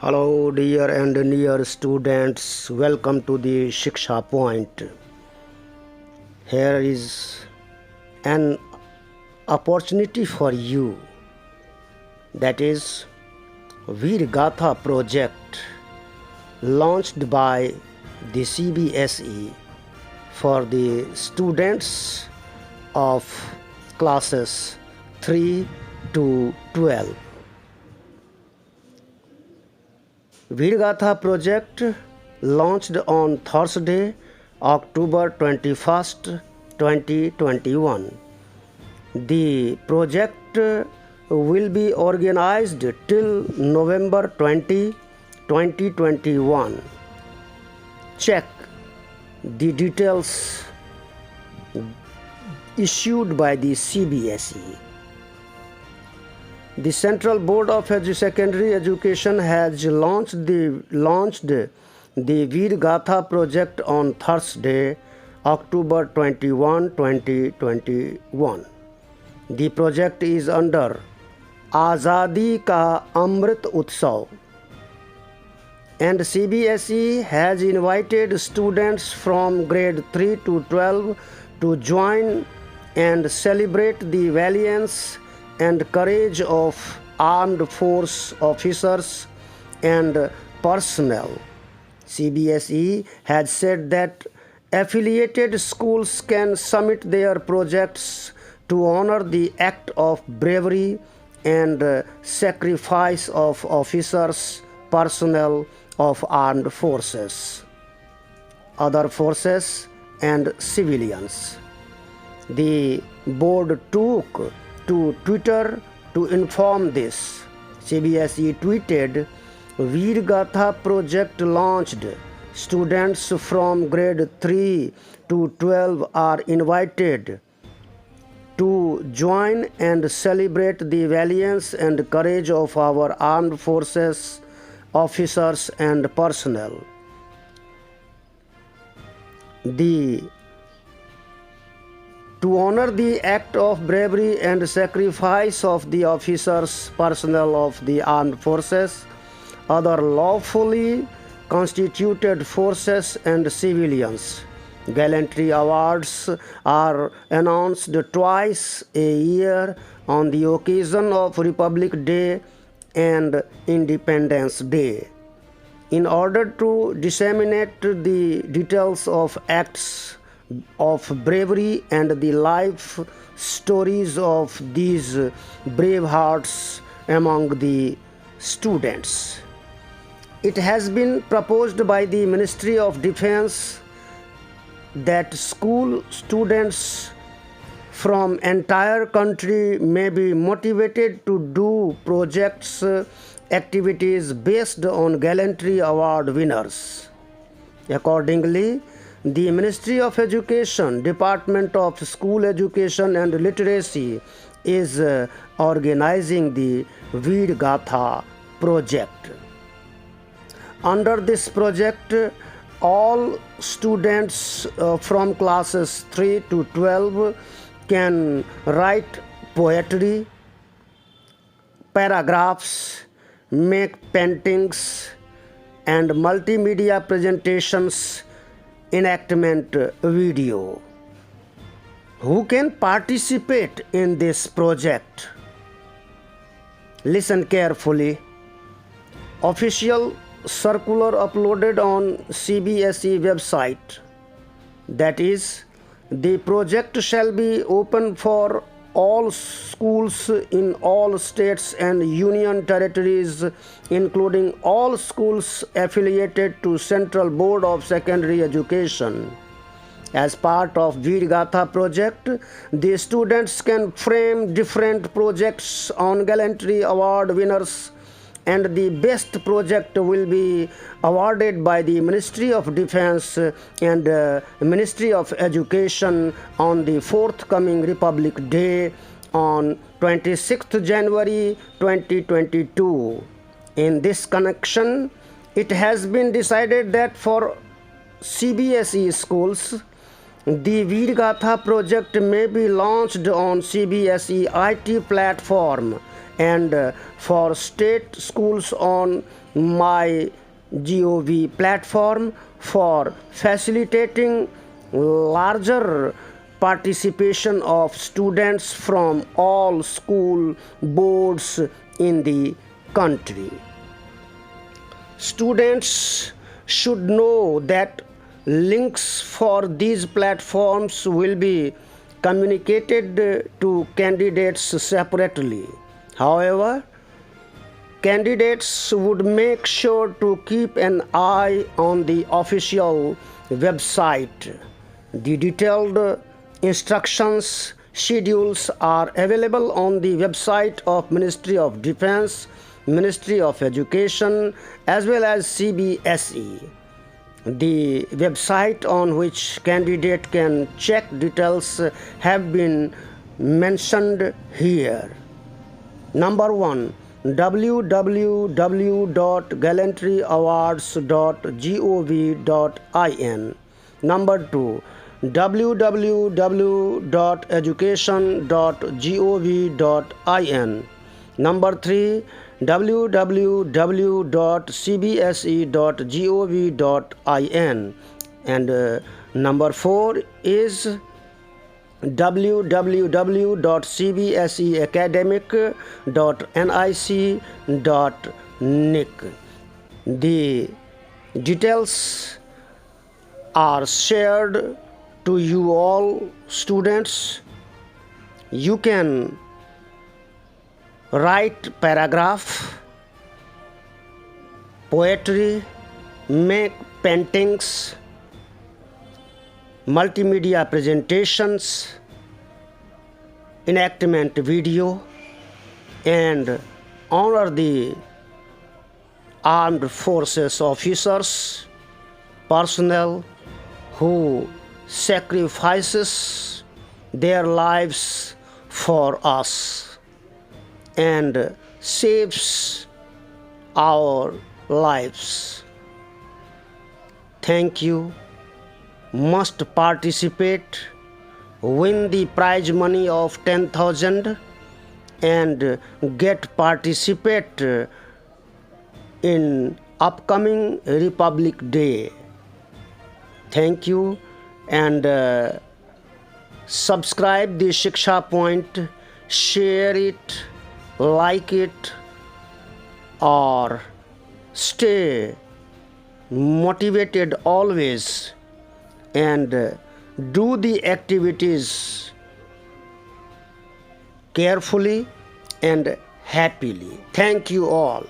Hello, dear and near students. Welcome to the Shiksha Point. Here is an opportunity for you. That is Veer Gatha project launched by the CBSE for the students of classes 3 to 12. Veer Gatha project launched on Thursday, October 21st, 2021. The project will be organized till November 20, 2021. Check the details issued by the CBSE. The Central Board of Secondary Education has launched the Veer Gatha project on Thursday, October 21, 2021. The project is under Azadi Ka Amrit Utsav, and CBSE has invited students from grade 3 to 12 to join and celebrate the valiance and courage of armed force officers and personnel. CBSE has said that affiliated schools can submit their projects to honor the act of bravery and sacrifice of officers, personnel of armed forces, other forces and civilians. The board took to Twitter to inform this. CBSE tweeted, Veer Gatha project launched. Students from grade 3 to 12 are invited to join and celebrate the valiance and courage of our armed forces, officers and personnel. To honor the act of bravery and sacrifice of the officers, personnel of the armed forces, other lawfully constituted forces and civilians. Gallantry awards are announced twice a year on the occasion of Republic Day and Independence Day. In order to disseminate the details of acts of bravery and the life stories of these brave hearts among the students, it has been proposed by the Ministry of Defense that school students from entire country may be motivated to do projects activities based on gallantry award winners. Accordingly, the Ministry of Education, Department of School Education and Literacy is organizing the Veer Gatha project. Under this project, all students from classes 3 to 12 can write poetry, paragraphs, make paintings, and multimedia presentations, enactment video. Who can participate in this project? Listen carefully. Official circular uploaded on CBSE website. That is, the project shall be open for all schools in all states and union territories, including all schools affiliated to Central Board of Secondary Education. As part of Veer Gatha project, the students can frame different projects on gallantry award winners, and the best project will be awarded by the Ministry of Defense and Ministry of Education on the forthcoming Republic Day on 26th January 2022. In this connection, it has been decided that for CBSE schools, the Veer Gatha project may be launched on CBSE IT platform and for state schools on MyGov platform for facilitating larger participation of students from all school boards in the country. Students should know that links for these platforms will be communicated to candidates separately. However, candidates would make sure to keep an eye on the official website. The detailed instructions schedules are available on the website of Ministry of Defense, Ministry of Education, as well as CBSE. The website on which candidate can check details have been mentioned here. Number 1, www.gallantryawards.gov.in. Number 2, www.education.gov.in. Number 3, www.cbse.gov.in. And number 4 is www.cbseacademic.nic.nic. The details are shared to you all students. You can write paragraph, poetry, make paintings, multimedia presentations, enactment video, and honor the armed forces officers, personnel who sacrifices their lives for us and saves our lives. Thank you. Must participate, win the prize money of 10,000 and get participate in upcoming Republic Day. Thank you, and subscribe the Shiksha Point, share it, like it, or stay motivated always and do the activities carefully and happily. Thank you all.